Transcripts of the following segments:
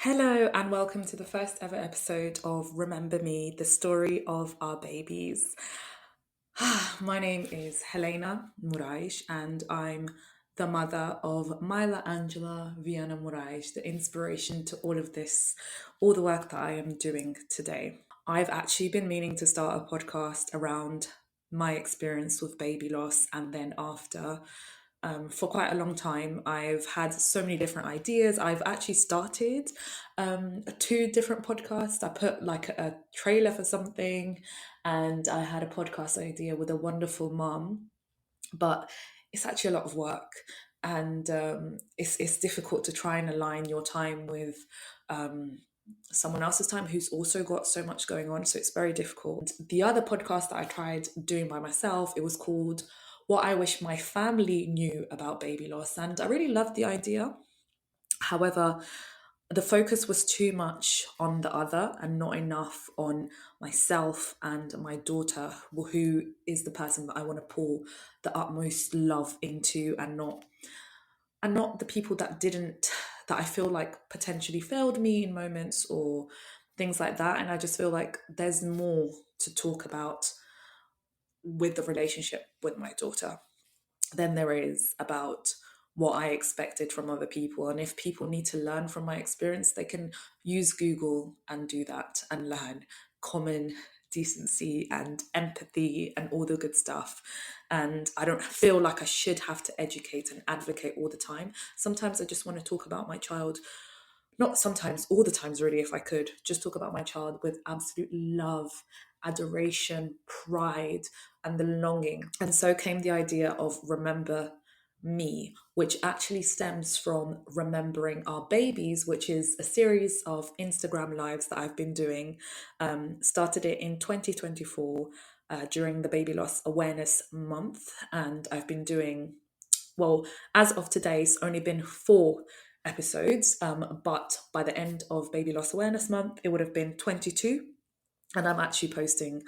Hello, and welcome to the first ever episode of Remember Me, the story of our babies. My name is Helena Moraes, and I'm the mother of Maila Angela Viana Moraes, the inspiration to all of this, all the work that I am doing today. I've actually been meaning to start a podcast around my experience with baby loss and then after for quite a long time. I've had so many different ideas. I've actually started two different podcasts. I put like a trailer for something, and I had a podcast idea with a wonderful mum, but it's actually a lot of work. And it's difficult to try and align your time with um, someone else's time who's also got so much going on. So it's very difficult. The other podcast that I tried doing by myself, it was called What I Wish My Family Knew About Baby Loss. And I really loved the idea. However, the focus was too much on the other and not enough on myself and my daughter, who is the person that I want to pour the utmost love into, and not the people that I feel like potentially failed me in moments or things like that. And I just feel like there's more to talk about with the relationship with my daughter than there is about what I expected from other people. And if people need to learn from my experience, they can use Google and do that and learn common decency and empathy and all the good stuff. And I don't feel like I should have to educate and advocate all the time. Sometimes I just want to talk about my child. Not sometimes, all the times, really, if I could, just talk about my child with absolute love, adoration, pride, and the longing. And so came the idea of Remember Me, which actually stems from Remembering Our Babies, which is a series of Instagram lives that I've been doing. Started it in 2024 during the Baby Loss Awareness Month, and I've been doing, well, as of today, it's only been 4 episodes, but by the end of Baby Loss Awareness Month, it would have been 22. And I'm actually posting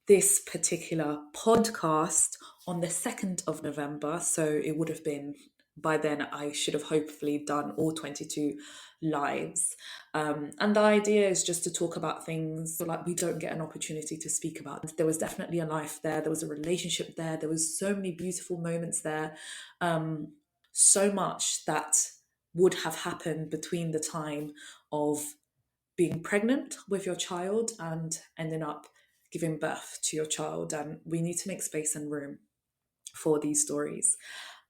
this particular podcast on the 2nd of November. So it would have been, by then, I should have hopefully done all 22 lives. And the idea is just to talk about things like we don't get an opportunity to speak about. There was definitely a life there. There was a relationship there. There was so many beautiful moments there. So much that would have happened between the time of being pregnant with your child and ending up giving birth to your child. And we need to make space and room for these stories.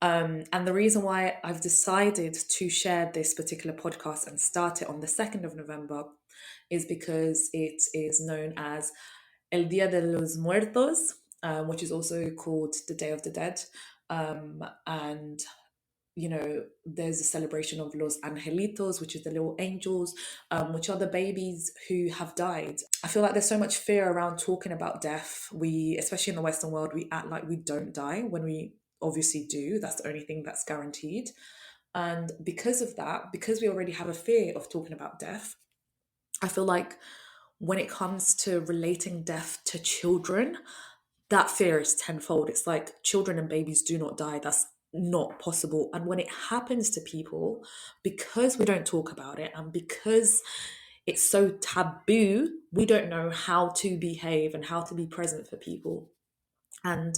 And the reason why I've decided to share this particular podcast and start it on the 2nd of November is because it is known as El Día de los Muertos, which is also called the Day of the Dead. And there's a celebration of Los Angelitos, which is the little angels, which are the babies who have died. I feel like there's so much fear around talking about death. We, especially in the Western world, we act like we don't die when we obviously do. That's the only thing that's guaranteed. And because of that, because we already have a fear of talking about death, I feel like when it comes to relating death to children, that fear is tenfold. It's like children and babies do not die. That's not possible. And when it happens to people, because we don't talk about it and because it's so taboo, we don't know how to behave and how to be present for people. And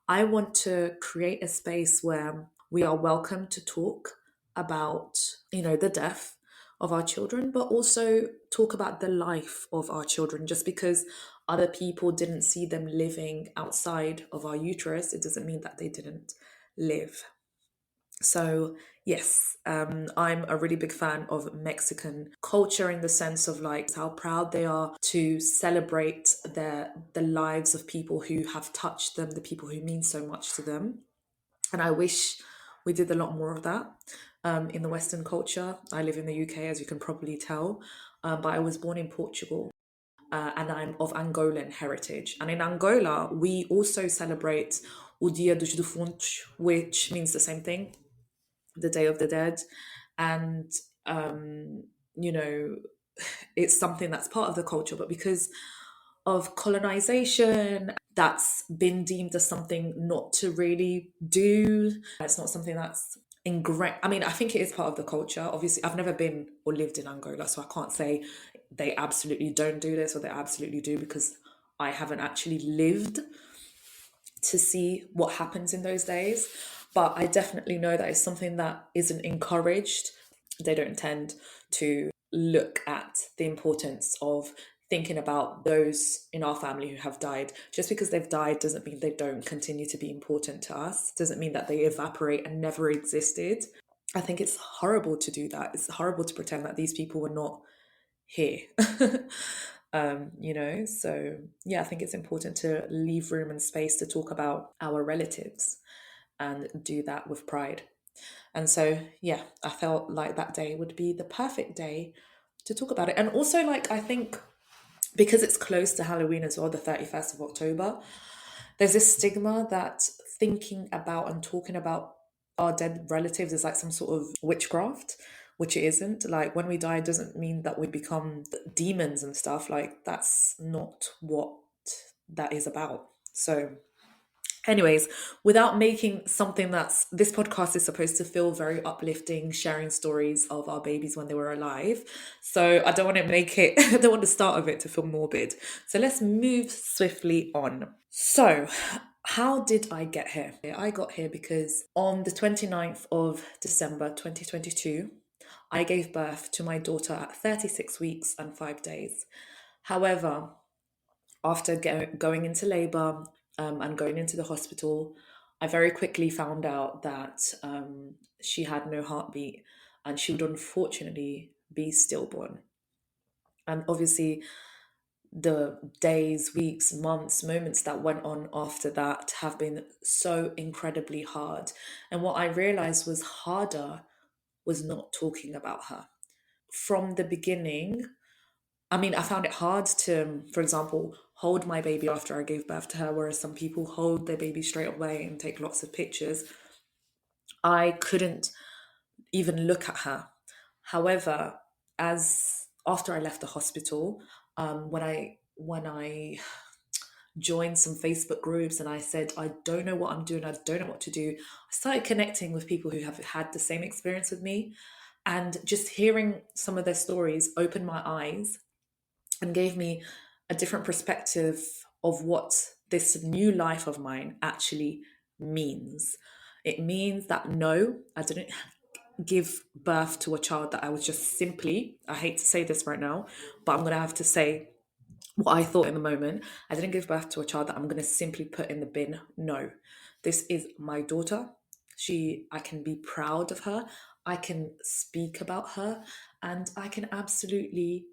I want to create a space where we are welcome to talk about, the death of our children, but also talk about the life of our children. Just because other people didn't see them living outside of our uterus, it doesn't mean that they didn't live. So yes, I'm a really big fan of Mexican culture in the sense of like how proud they are to celebrate the lives of people who have touched them, the people who mean so much to them. And I wish we did a lot more of that in the Western culture. I live in the UK, as you can probably tell, but I was born in Portugal. And I'm of Angolan heritage. And in Angola, we also celebrate o Dia dos Defuntos, which means the same thing, the Day of the Dead. And, you know, it's something that's part of the culture, but because of colonization, that's been deemed as something not to really do. It's not something that's ingrained. I mean, I think it is part of the culture. Obviously, I've never been or lived in Angola, so I can't say they absolutely don't do this or they absolutely do, because I haven't actually lived to see what happens in those days. But I definitely know that it's something that isn't encouraged. They don't tend to look at the importance of thinking about those in our family who have died. Just because they've died doesn't mean they don't continue to be important to us, doesn't mean that they evaporate and never existed. I think it's horrible to do that. It's horrible to pretend that these people were not here. So yeah, I think it's important to leave room and space to talk about our relatives and do that with pride. And so, yeah, I felt like that day would be the perfect day to talk about it. And also, like, I think because it's close to Halloween as well, the 31st of October, there's this stigma that thinking about and talking about our dead relatives is like some sort of witchcraft, which it isn't. Like, when we die doesn't mean that we become demons and stuff. Like, that's not what that is about. So anyways, without making something that's, this podcast is supposed to feel very uplifting, sharing stories of our babies when they were alive. So I don't want to make it, I don't want the start of it to feel morbid. So let's move swiftly on. So, how did I get here? I got here because on the 29th of December 2022, I gave birth to my daughter at 36 weeks and 5 days. However, after going into labor and going into the hospital, I very quickly found out that she had no heartbeat and she would unfortunately be stillborn. And obviously, the days, weeks, months, moments that went on after that have been so incredibly hard. And what I realized was harder was not talking about her. From the beginning, I mean, I found it hard to, for example, hold my baby after I gave birth to her, whereas some people hold their baby straight away and take lots of pictures. I couldn't even look at her. However, as after I left the hospital, when I joined some Facebook groups and I said, I don't know what I'm doing, I don't know what to do, I started connecting with people who have had the same experience with me. And just hearing some of their stories opened my eyes and gave me a different perspective of what this new life of mine actually means. It means that no, I didn't give birth to a child that I was just simply, I hate to say this right now, but I'm going to have to say what I thought in the moment. I didn't give birth to a child that I'm going to simply put in the bin. No, this is my daughter. I can be proud of her. I can speak about her, and I can absolutely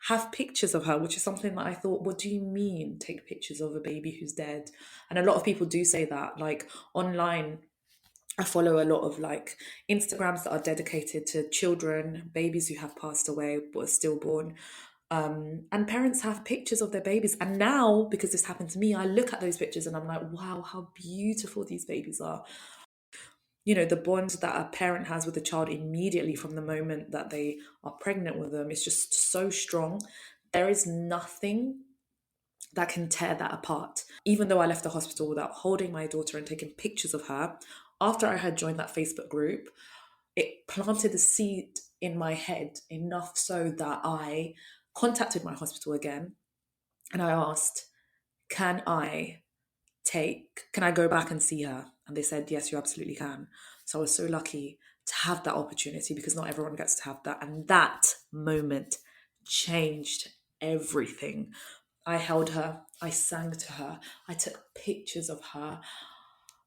have pictures of her, which is something that I thought, what do you mean take pictures of a baby who's dead? And a lot of people do say that, like online. I follow a lot of like Instagrams that are dedicated to children, babies who have passed away but are stillborn. And parents have pictures of their babies. And now, because this happened to me, I look at those pictures and I'm like, wow, how beautiful these babies are. You know, the bond that a parent has with a child immediately from the moment that they are pregnant with them is just so strong. There is nothing that can tear that apart. Even though I left the hospital without holding my daughter and taking pictures of her, after I had joined that Facebook group, it planted a seed in my head enough so that I contacted my hospital again and I asked, can I go back and see her? And they said, yes, you absolutely can. So I was so lucky to have that opportunity, because not everyone gets to have that. And that moment changed everything. I held her, I sang to her, I took pictures of her.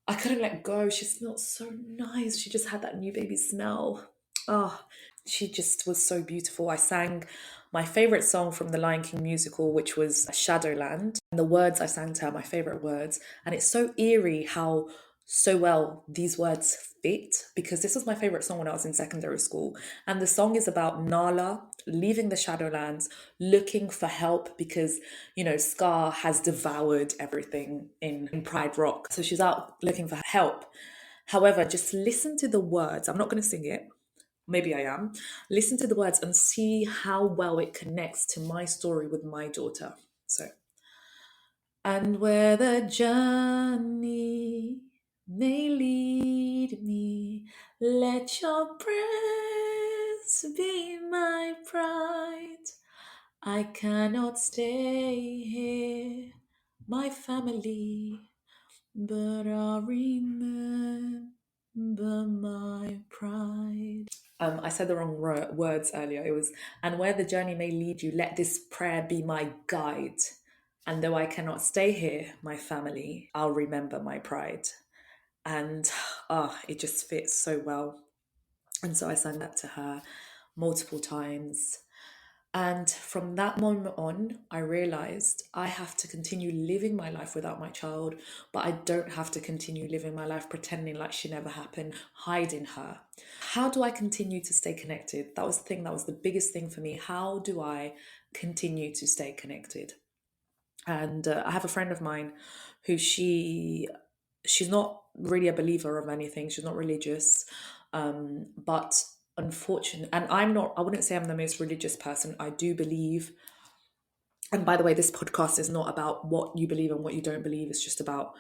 I couldn't let go. She smelled so nice. She just had that new baby smell. Oh, she just was so beautiful. I sang my favorite song from the Lion King musical, which was Shadowland. And the words I sang to her, my favorite words. And it's so eerie how so well these words fit, because this was my favorite song when I was in secondary school. And the song is about Nala leaving the Shadowlands, looking for help because, you know, Scar has devoured everything in Pride Rock. So she's out looking for help. However, just listen to the words. I'm not going to sing it. Maybe I am. Listen to the words and see how well it connects to my story with my daughter. So, and where the journey may lead me. Let your presence be my pride. I cannot stay here, my family, but I'll remember my pride. I said the wrong words earlier. It was, and where the journey may lead you, let this prayer be my guide. And though I cannot stay here, my family, I'll remember my pride. And it just fits so well. And so I sang that to her multiple times. And from that moment on, I realized I have to continue living my life without my child, but I don't have to continue living my life pretending like she never happened, hiding her. How do I continue to stay connected? That was the thing, that was the biggest thing for me. How do I continue to stay connected? And I have a friend of mine who she's not really a believer of anything. She's not religious, but unfortunately, and I wouldn't say I'm the most religious person. I do believe, and by the way, this podcast is not about what you believe and what you don't believe. It's just about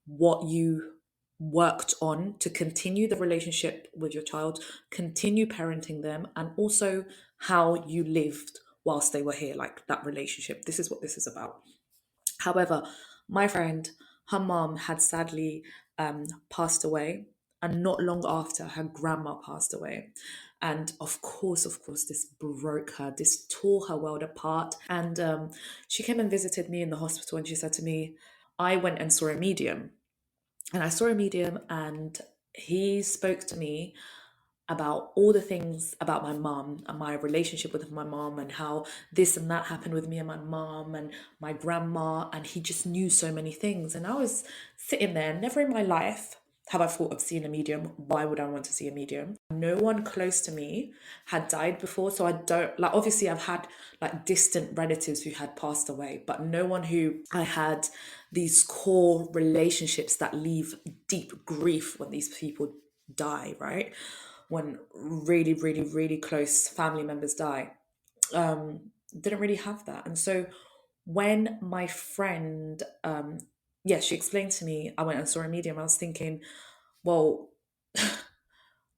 what you worked on to continue the relationship with your child, continue parenting them, and also how you lived whilst they were here, like that relationship. This is what this is about. However, my friend, her mom had sadly passed away, and not long after, her grandma passed away. And of course, this broke her, this tore her world apart. And she came and visited me in the hospital, and she said to me, I went and saw a medium. And I saw a medium, and he spoke to me about all the things about my mom and my relationship with my mom and how this and that happened with me and my mom and my grandma, and he just knew so many things. And I was sitting there, never in my life have I thought of seeing a medium. Why would I want to see a medium? No one close to me had died before, so I don't, like, obviously I've had like distant relatives who had passed away, but no one who I had these core relationships that leave deep grief when these people die, right? When really, really, really close family members die. Didn't really have that. And so when my friend, she explained to me, I went and saw a medium, I was thinking, well,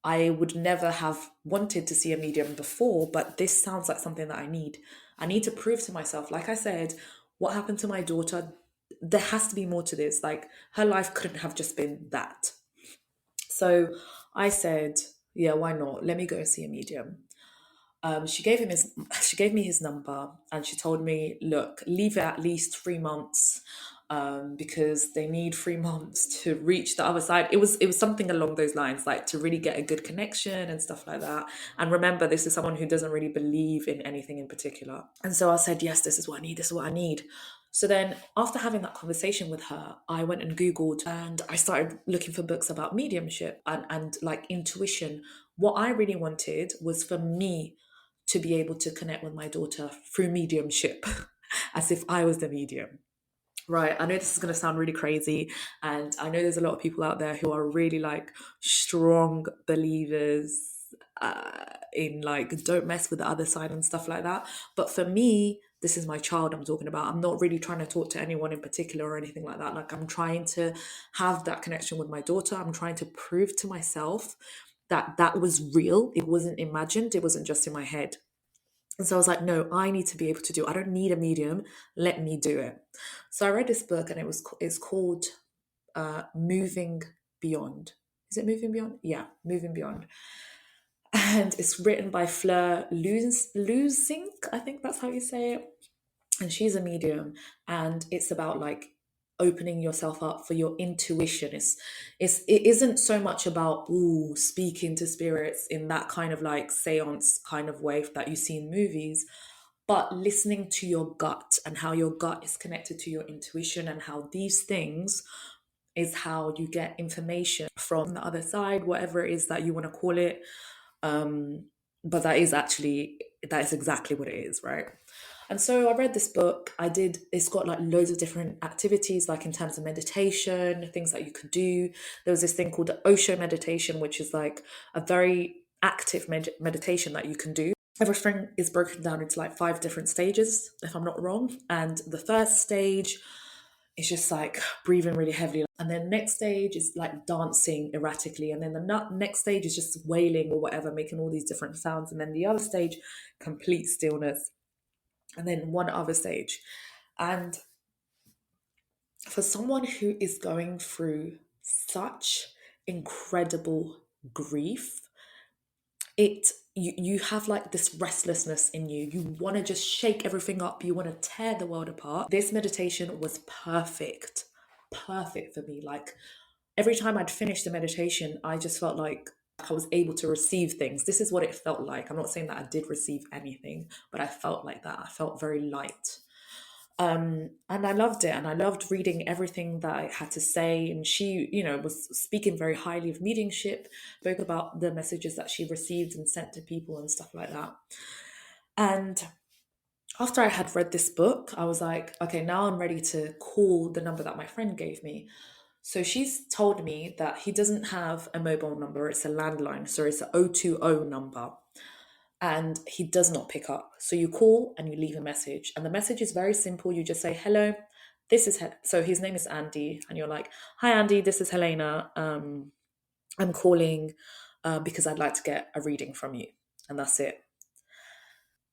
I would never have wanted to see a medium before, but this sounds like something that I need. I need to prove to myself, like I said, what happened to my daughter, there has to be more to this. Like, her life couldn't have just been that. So I said, yeah, why not? Let me go and see a medium. She gave me his number, and she told me, look, leave it at least 3 months, because they need 3 months to reach the other side. It was something along those lines, like to really get a good connection and stuff like that. And remember, this is someone who doesn't really believe in anything in particular. And so I said, yes, this is what I need. This is what I need. So then after having that conversation with her, I went and Googled, and I started looking for books about mediumship and like intuition. What I really wanted was for me to be able to connect with my daughter through mediumship, as if I was the medium. Right, I know this is going to sound really crazy, and I know there's a lot of people out there who are really like strong believers in like don't mess with the other side and stuff like that. But for me, this is my child I'm talking about. I'm not really trying to talk to anyone in particular or anything like that. Like, I'm trying to have that connection with my daughter. I'm trying to prove to myself that that was real. It wasn't imagined. It wasn't just in my head. And so I was like, no, I need to be able to do it. I don't need a medium. Let me do it. So I read this book, and it's called Moving Beyond. Is it Moving Beyond? Yeah, Moving Beyond. And it's written by Fleur Lusink. I think that's how you say it. And she's a medium, and it's about like opening yourself up for your intuition. It isn't so much about speaking to spirits in that kind of like seance kind of way that you see in movies, but listening to your gut and how your gut is connected to your intuition, and how these things is how you get information from the other side, whatever it is that you want to call it. But that is exactly what it is, right? And so I read this book. It's got like loads of different activities, like in terms of meditation, things that you could do. There was this thing called the Osho meditation, which is like a very active meditation that you can do. Everything is broken down into like 5 different stages, if I'm not wrong. And the first stage is just like breathing really heavily. And then next stage is like dancing erratically. And then the next stage is just wailing or whatever, making all these different sounds. And then the other stage, complete stillness. And then one other stage. And for someone who is going through such incredible grief, you have like this restlessness in you. You want to just shake everything up. You want to tear the world apart. This meditation was perfect for me. Like every time I'd finish the meditation, I just felt like I was able to receive things. This is what it felt like. I'm not saying that I did receive anything, but I felt like that. I felt very light. And I loved it, and I loved reading everything that I had to say. And she, was speaking very highly of mediumship, spoke about the messages that she received and sent to people and stuff like that. And after I had read this book, I was like, okay, now I'm ready to call the number that my friend gave me. So she's told me that he doesn't have a mobile number, it's a landline, so it's an 020 number. And he does not pick up. So you call and you leave a message. And the message is very simple. You just say, hello, this is... So his name is Andy. And you're like, hi, Andy, this is Helena. I'm calling because I'd like to get a reading from you. And that's it.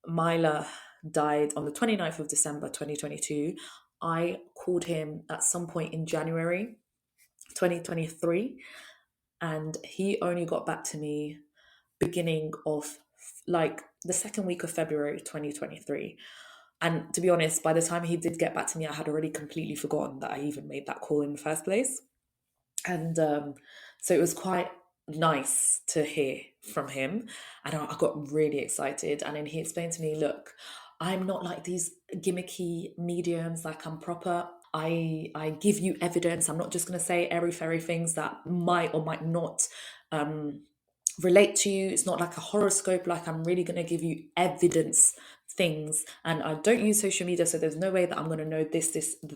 Maila died on the 29th of December, 2022. I called him at some point in January 2023. And he only got back to me beginning of like the second week of February 2023. And to be honest, by the time he did get back to me, I had already completely forgotten that I even made that call in the first place. And so it was quite nice to hear from him. And I got really excited. And then he explained to me, look, I'm not like these gimmicky mediums, like I'm proper. I give you evidence. I'm not just going to say airy fairy things that might or might not relate to you. It's not like a horoscope. Like I'm really going to give you evidence things, and I don't use social media, so there's no way that I'm going to know the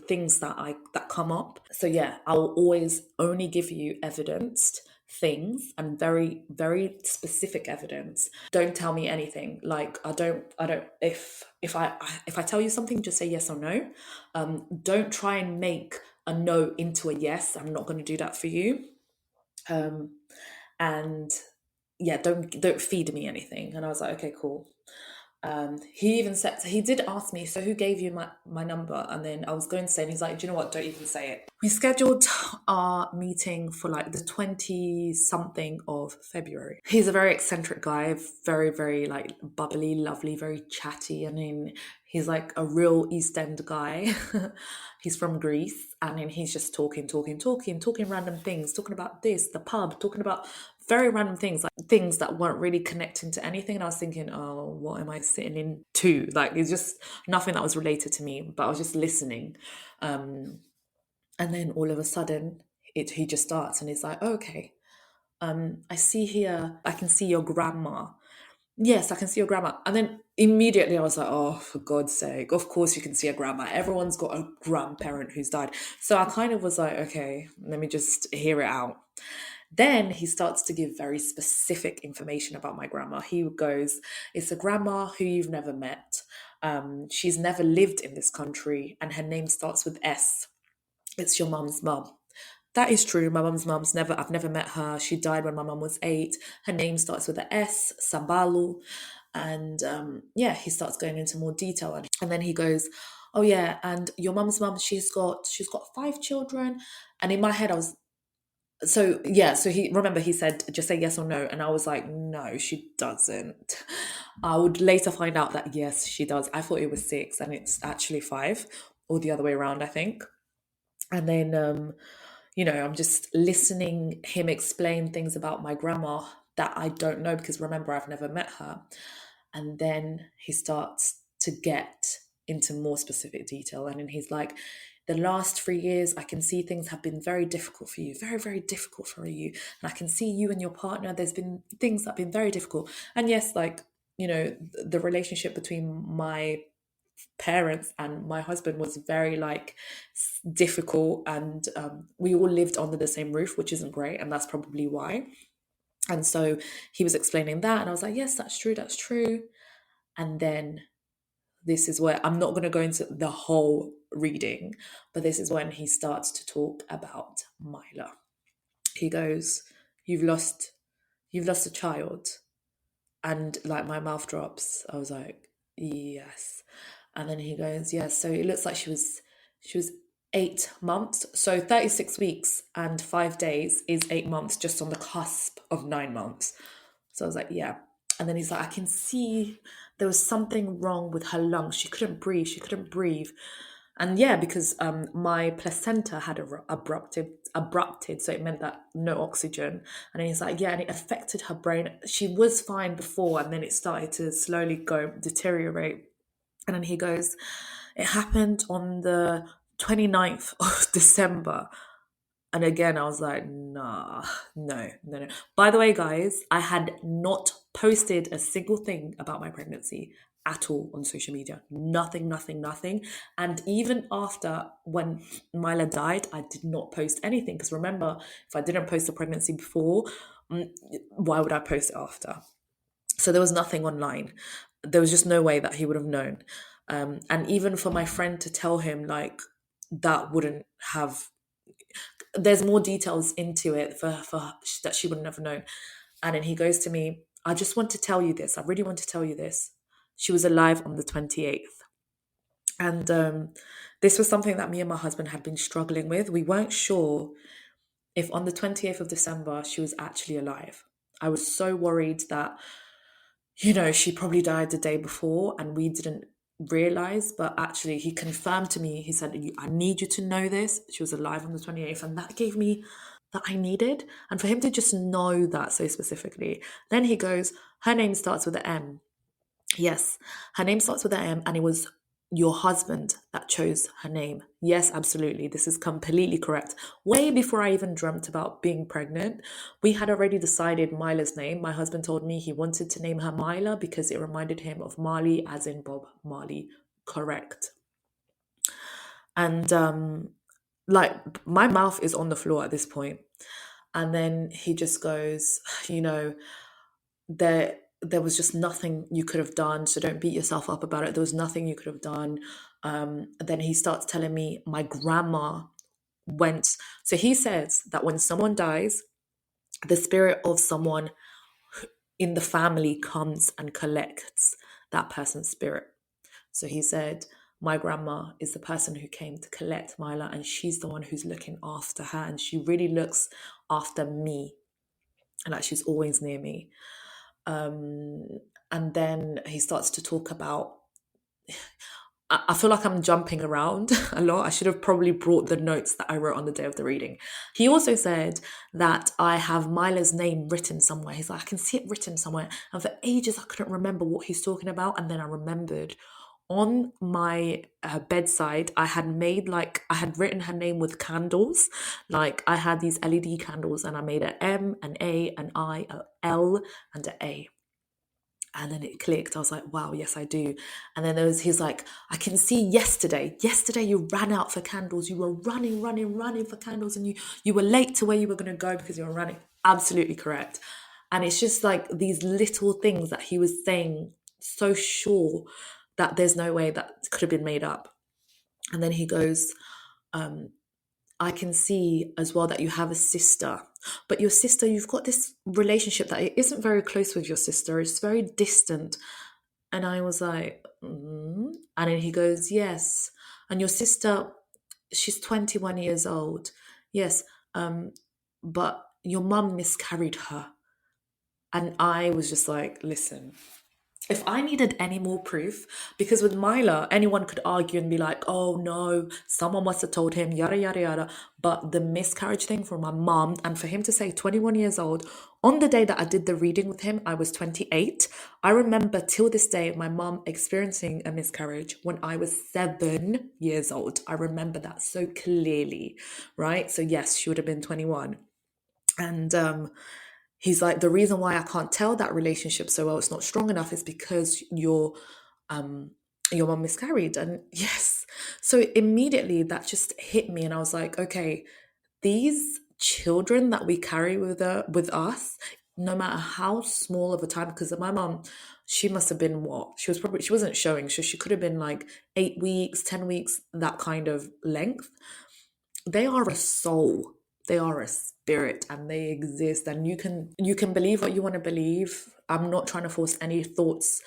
things that come up. So yeah, I'll always only give you evidenced things and very, very specific evidence. Don't tell me anything. Like I don't if I tell you something, just say yes or no. Don't try and make a no into a yes. I'm not going to do that for you. And yeah, don't feed me anything. And I was like, okay, cool. He even said, he did ask me, so who gave you my number? And then I was going to say, and he's like, do you know what, don't even say it. We scheduled our meeting for like the 20 something of February. He's a very eccentric guy, very, very like bubbly, lovely, very chatty. I mean, he's like a real East End guy. He's from Greece, and then he's just talking random things, talking about this, the pub, talking about very random things, like things that weren't really connecting to anything. And I was thinking, oh, what am I sitting in to? Like, it's just nothing that was related to me, but I was just listening. And then all of a sudden, he just starts and he's like, oh, okay, I see here, I can see your grandma. Yes, I can see your grandma. And then immediately I was like, oh, for God's sake, of course you can see a grandma. Everyone's got a grandparent who's died. So I kind of was like, okay, let me just hear it out. Then he starts to give very specific information about my grandma. He goes, it's a grandma who you've never met. She's never lived in this country, and her name starts with S. It's your mum's mum. That is true. My mum's I've never met her. She died when my mum was 8. Her name starts with an S, Sambalu. And yeah, he starts going into more detail. And then he goes, oh yeah, and your mum's mum, she's got 5 children. And in my head, I was, so he said, just say yes or no. And I was like, no, she doesn't. I would later find out that yes, she does. I thought it was 6 and it's actually 5, or the other way around, I think. And then, I'm just listening him explain things about my grandma that I don't know, because remember, I've never met her. And then he starts to get into more specific detail. And then he's like, the last 3 years, I can see things have been very difficult for you, very, very difficult for you. And I can see you and your partner, there's been things that have been very difficult. And yes, like, the relationship between my parents and my husband was very like difficult, and we all lived under the same roof, which isn't great, and that's probably why. And so he was explaining that, and I was like, yes, that's true. And then this is where I'm not going to go into the whole reading, but this is when he starts to talk about Maila. He goes, you've lost a child. And like my mouth drops. I was like, yes. And then he goes, yes. So it looks like she was 8 months. So 36 weeks and 5 days is 8 months, just on the cusp of 9 months. So I was like, yeah. And then he's like, I can see there was something wrong with her lungs. She couldn't breathe. She couldn't breathe. And yeah, because my placenta had abrupted, so it meant that no oxygen. And then he's like, yeah, and it affected her brain. She was fine before, and then it started to slowly deteriorate. And then he goes, it happened on the 29th of December. And again, I was like, nah, no. By the way, guys, I had not posted a single thing about my pregnancy at all on social media. Nothing. And even after when Maila died, I did not post anything. Because remember, if I didn't post the pregnancy before, why would I post it after? So there was nothing online. There was just no way that he would have known. And even for my friend to tell him, like, that wouldn't have... There's more details into it for that she wouldn't have known. And then he goes to me, I just want to tell you this. I really want to tell you this. She was alive on the 28th. And this was something that me and my husband had been struggling with. We weren't sure if on the 28th of December she was actually alive. I was so worried that, she probably died the day before and we didn't realize, but actually he confirmed to me. He said, I need you to know this. She was alive on the 28th, and that gave me that I needed. And for him to just know that so specifically. Then he goes, her name starts with an M. Yes, her name starts with an M, and it was your husband that chose her name. Yes, absolutely. This is completely correct. Way before I even dreamt about being pregnant, we had already decided Maila's name. My husband told me he wanted to name her Maila because it reminded him of Marley, as in Bob Marley. Correct. And like, my mouth is on the floor at this point. And then he just goes, there was just nothing you could have done, so don't beat yourself up about it. There was nothing you could have done. Then he starts telling me my grandma went... So he says that when someone dies, the spirit of someone in the family comes and collects that person's spirit. So he said, my grandma is the person who came to collect Maila, and she's the one who's looking after her, and she really looks after me, and like she's always near me. And then he starts to talk about... I feel like I'm jumping around a lot. I should have probably brought the notes that I wrote on the day of the reading. He also said that I have Maila's name written somewhere. He's like, I can see it written somewhere. And for ages, I couldn't remember what he's talking about. And then I remembered on my bedside, I had written her name with candles. Like, I had these LED candles, and I made an M, an A, an I, an L, and an A. And then it clicked. I was like, wow, yes, I do. And then he's like, I can see yesterday you ran out for candles. You were running for candles, and you were late to where you were going to go because you were running. Absolutely correct. And it's just like these little things that he was saying, so sure that there's no way that could have been made up. And then he goes, I can see as well that you have a sister, but your sister, you've got this relationship that it isn't very close with your sister. It's very distant. And I was like, And then he goes, yes. And your sister, she's 21 years old. Yes. But your mum miscarried her. And I was just like, listen, if I needed any more proof, because with Maila, anyone could argue and be like, oh no, someone must have told him, yada, yada, yada. But the miscarriage thing from my mum, and for him to say 21 years old, on the day that I did the reading with him, I was 28. I remember till this day, my mum experiencing a miscarriage when I was 7 years old. I remember that so clearly, right? So yes, she would have been 21. And he's like, the reason why I can't tell that relationship so well, it's not strong enough, is because your mum miscarried. And yes, so immediately that just hit me, and I was like, okay, these children that we carry with us, no matter how small of a time, because my mom, she must have been what? She wasn't showing, so she could have been like 8 weeks, 10 weeks, that kind of length. They are a soul. They are a spirit and they exist, and you can believe what you want to believe. I'm not trying to force any thoughts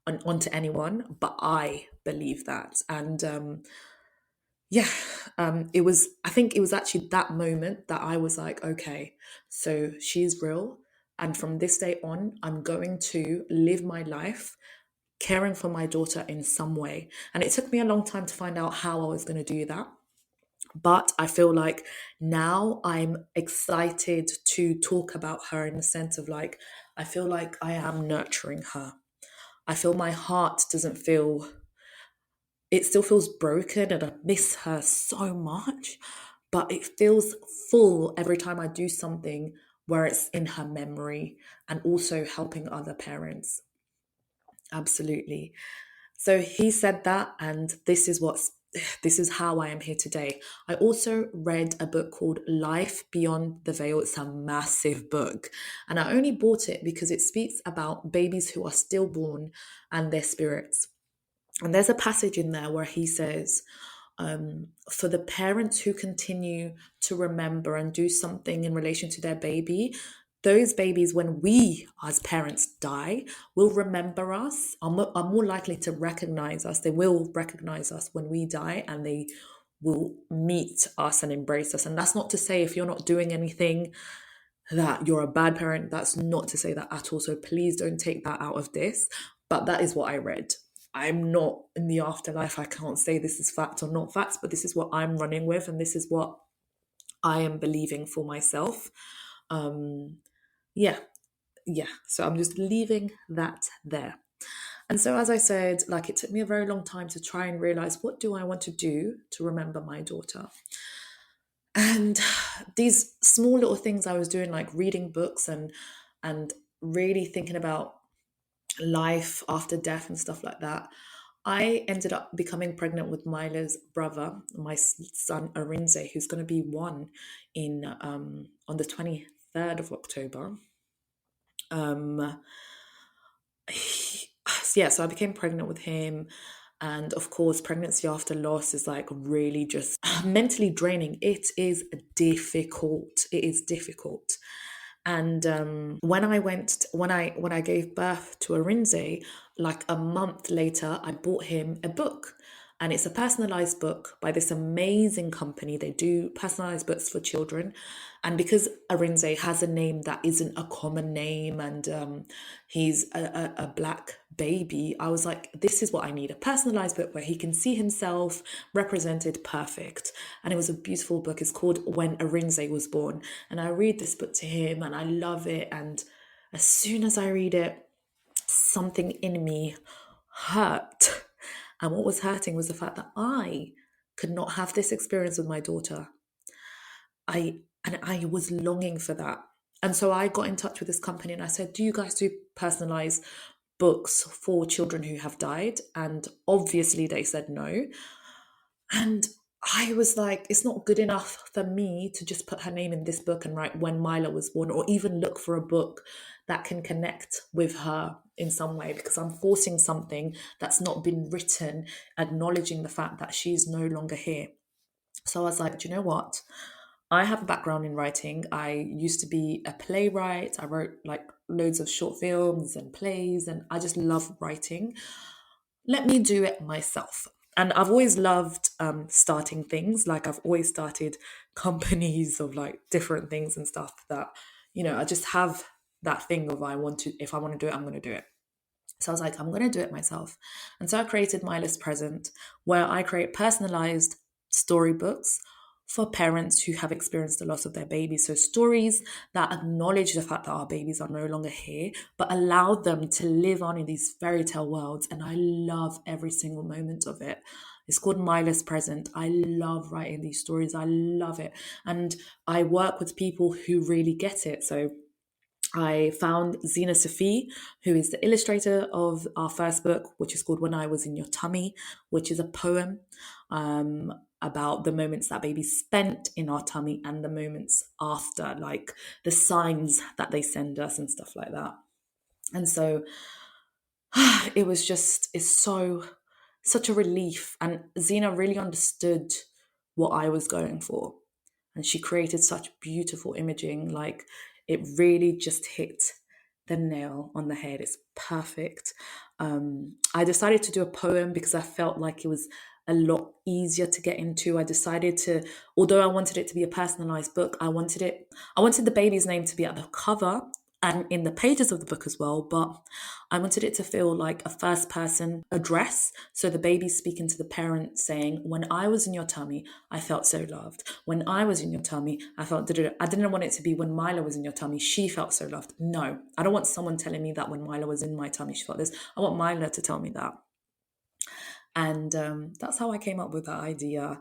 onto anyone, but I believe that. And yeah, I think it was actually that moment that I was like, okay, so she's real, and from this day on I'm going to live my life caring for my daughter in some way. And it took me a long time to find out how I was going to do that, but I feel like now I'm excited to talk about her in the sense of like, I feel like I am nurturing her. I feel my heart doesn't feel, it still feels broken and I miss her so much, but it feels full every time I do something where it's in her memory and also helping other parents. Absolutely. So he said that, and this is how I am here today. I also read a book called Life Beyond the Veil. It's a massive book, and I only bought it because it speaks about babies who are stillborn and their spirits. And there's a passage in there where he says, for the parents who continue to remember and do something in relation to their baby, those babies, when we as parents die, will remember us, are more likely to recognize us. They will recognize us when we die, and they will meet us and embrace us. And that's not to say if you're not doing anything that you're a bad parent. That's not to say that at all. So please don't take that out of this. But that is what I read. I'm not in the afterlife. I can't say this is fact or not facts, but this is what I'm running with, and this is what I am believing for myself. Um, yeah, yeah. So I'm just leaving that there. And so, as I said, like it took me a very long time to try and realize what do I want to do to remember my daughter. And these small little things I was doing, like reading books and really thinking about life after death and stuff like that, I ended up becoming pregnant with Maila's brother, my son Arinze, who's going to be one in on the 23rd of October. Um, yeah, so I became pregnant with him. And of course, pregnancy after loss is like really just mentally draining. It is difficult. It is difficult. And when I gave birth to Arinze, like a month later, I bought him a book. And it's a personalized book by this amazing company. They do personalized books for children. And because Arinze has a name that isn't a common name, and he's a black baby, I was like, this is what I need, a personalized book where he can see himself represented perfect. And it was a beautiful book. It's called When Arinze Was Born. And I read this book to him and I love it. And as soon as I read it, something in me hurt. And what was hurting was the fact that I could not have this experience with my daughter. I was longing for that. And so I got in touch with this company and I said, do you guys do personalized books for children who have died? And obviously they said no. And I was like, it's not good enough for me to just put her name in this book and write when Maila was born, or even look for a book that can connect with her in some way, because I'm forcing something that's not been written, acknowledging the fact that she's no longer here. So I was like, do you know what? I have a background in writing. I used to be a playwright. I wrote like loads of short films and plays, and I just love writing. Let me do it myself. And I've always loved starting things. Like I've always started companies of like different things and stuff that, I just have that thing of if I want to do it, I'm going to do it. So I was like, I'm going to do it myself. And so I created Maila's Present, where I create personalized storybooks for parents who have experienced the loss of their babies. So stories that acknowledge the fact that our babies are no longer here, but allow them to live on in these fairy tale worlds. And I love every single moment of it. It's called Maila's Present. I love writing these stories. I love it. And I work with people who really get it. So I found Zena Safi, who is the illustrator of our first book, which is called When I Was in Your Tummy, which is a poem. about the moments that baby spent in our tummy and the moments after, like the signs that they send us and stuff like that. And so it was just, it's so, such a relief. And Zena really understood what I was going for. And she created such beautiful imaging. Like, it really just hit the nail on the head. It's perfect. I decided to do a poem because I felt like it was a lot easier to get into. I decided to, although I wanted it to be a personalized book, I wanted the baby's name to be at the cover and in the pages of the book as well, but I wanted it to feel like a first person address. So the baby's speaking to the parent saying, when I was in your tummy, I felt so loved. When I was in your tummy, I felt, I didn't want it to be when Maila was in your tummy, she felt so loved. No, I don't want someone telling me that when Maila was in my tummy, she felt this. I want Maila to tell me that. And that's how I came up with that idea.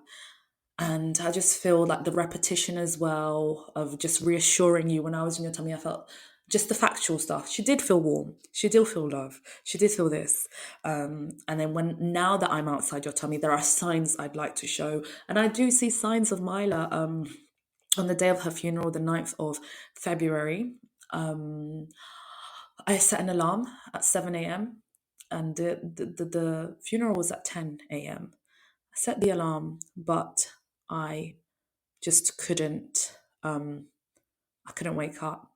And I just feel like the repetition as well of just reassuring you, when I was in your tummy, I felt just the factual stuff. She did feel warm. She did feel love. She did feel this. And then now that I'm outside your tummy, there are signs I'd like to show. And I do see signs of Maila on the day of her funeral, the 9th of February. I set an alarm at 7 a.m. and the funeral was at 10 a.m. I set the alarm, but I just couldn't, I couldn't wake up.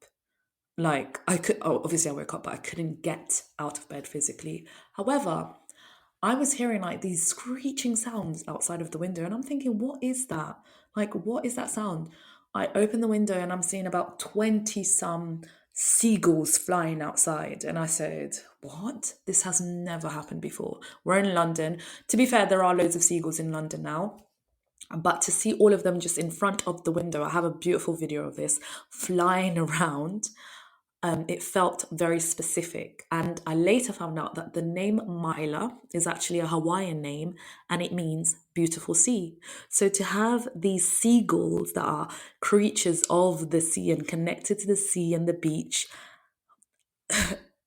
Like obviously I woke up, but I couldn't get out of bed physically. However, I was hearing like these screeching sounds outside of the window, and I'm thinking, what is that? Like, what is that sound? I open the window and I'm seeing about 20 some seagulls flying outside. And I said, what? This has never happened before. We're in London. To be fair, there are loads of seagulls in London now. But to see all of them just in front of the window, I have a beautiful video of this flying around. It felt very specific. And I later found out that the name Maila is actually a Hawaiian name and it means beautiful sea. So to have these seagulls that are creatures of the sea and connected to the sea and the beach,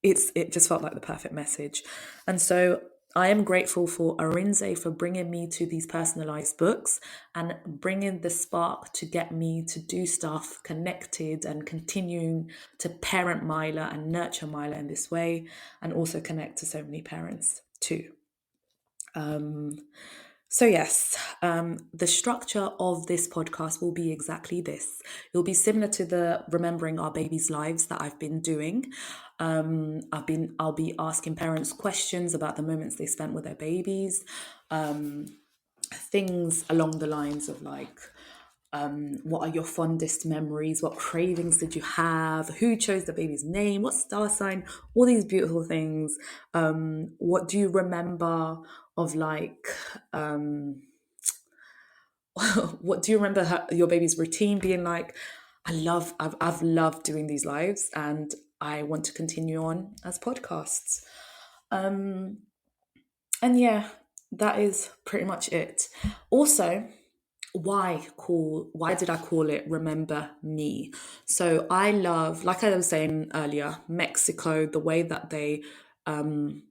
it just felt like the perfect message. And so I am grateful for Arinze for bringing me to these personalized books and bringing the spark to get me to do stuff connected and continuing to parent Maila and nurture Maila in this way, and also connect to so many parents too. So yes, the structure of this podcast will be exactly this. It will be similar to the Remembering Our Babies' Lives that I've been doing. I'll be asking parents questions about the moments they spent with their babies, things along the lines of like, what are your fondest memories? What cravings did you have? Who chose the baby's name? What star sign? All these beautiful things. What do you remember of like, what do you remember your baby's routine being like? I've loved doing these lives and I want to continue on as podcasts. And yeah, that is pretty much it. Also, why did I call it Remember Me? So I love, like I was saying earlier, Mexico, the way that they honor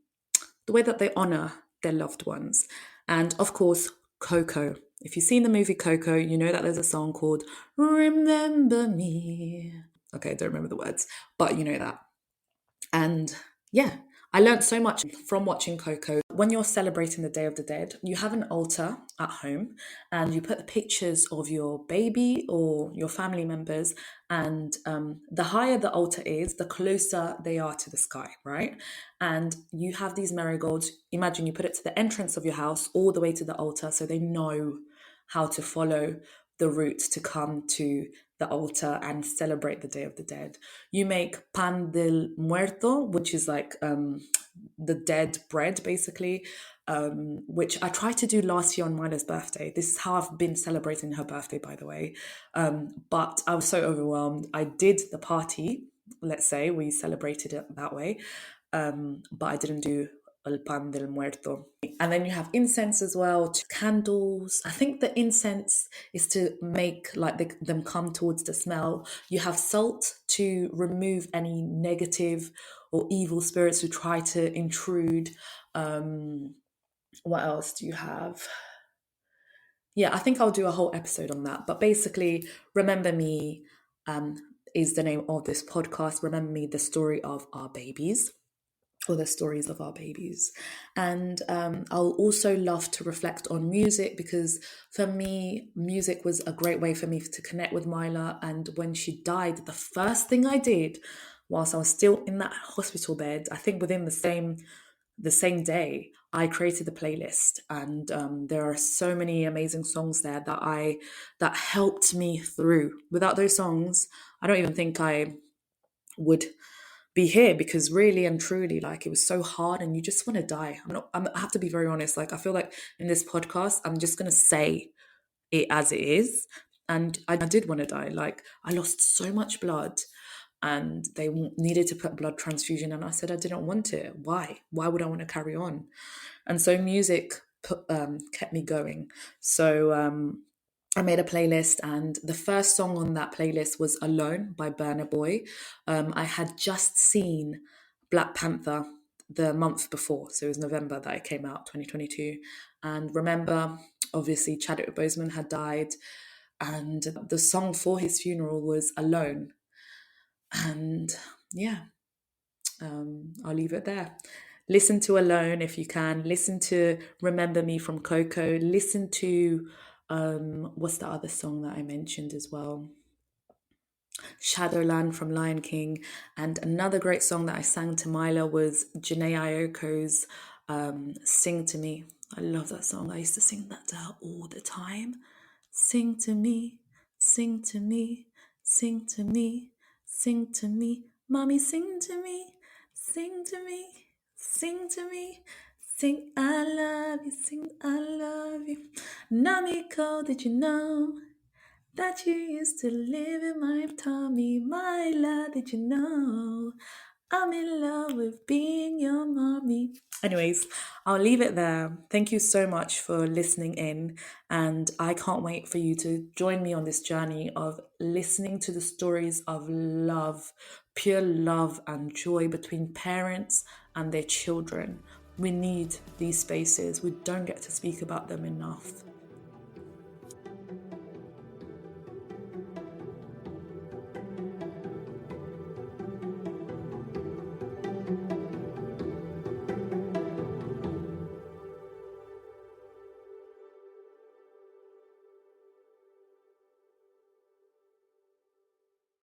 their loved ones. And of course, Coco. If you've seen the movie Coco, you know that there's a song called Remember Me. Okay, I don't remember the words, but you know that. And yeah, I learned so much from watching Coco. When you're celebrating the Day of the Dead, you have an altar at home and you put the pictures of your baby or your family members. And the higher the altar is, the closer they are to the sky, right? And you have these marigolds. Imagine you put it to the entrance of your house all the way to the altar so they know how to follow the route to come to the altar and celebrate the Day of the Dead. You make pan del muerto, which is like the dead bread, basically, which I tried to do last year on Maila's birthday. This is how I've been celebrating her birthday, by the way. But I was so overwhelmed. I did the party, let's say, we celebrated it that way, but I didn't do el pan del muerto. And then you have incense as well, candles. I think the incense is to make like them come towards the smell. You have salt to remove any negative or evil spirits who try to intrude. What else do you have? Yeah, I think I'll do a whole episode on that. But basically, Remember Me um, is the name of this podcast. Remember Me, the story of our babies, or the stories of our babies. And I'll also love to reflect on music, because for me, music was a great way for me to connect with Maila. And when she died, the first thing I did whilst I was still in that hospital bed, I think within the same day, I created the playlist, and there are so many amazing songs there that helped me through. Without those songs, I don't even think I would be here, because really and truly, like, it was so hard and you just want to die. I have to be very honest. Like, I feel like in this podcast, I'm just going to say it as it is. And I did want to die. Like, I lost so much blood, and they needed to put blood transfusion. And I said, I didn't want it. Why would I want to carry on? And so music kept me going. So I made a playlist, and the first song on that playlist was Alone by Burna Boy. I had just seen Black Panther the month before, so it was November that it came out, 2022. And remember, obviously, Chadwick Boseman had died, and the song for his funeral was Alone. And yeah, I'll leave it there. Listen to Alone if you can. Listen to Remember Me from Coco. Listen to what's the other song that I mentioned as well? Shadowland from Lion King. And another great song that I sang to Maila was Janae Ayoko's Sing to Me. I love that song. I used to sing that to her all the time. Sing to me, sing to me, sing to me, sing to me. Mommy, sing to me, sing to me, sing to me. Sing, I love you, sing, I love you. Namiko, did you know that you used to live in my tummy? Maila, did you know I'm in love with being your mommy? Anyways, I'll leave it there. Thank you so much for listening in, and I can't wait for you to join me on this journey of listening to the stories of love, pure love and joy between parents and their children. We need these spaces. We don't get to speak about them enough.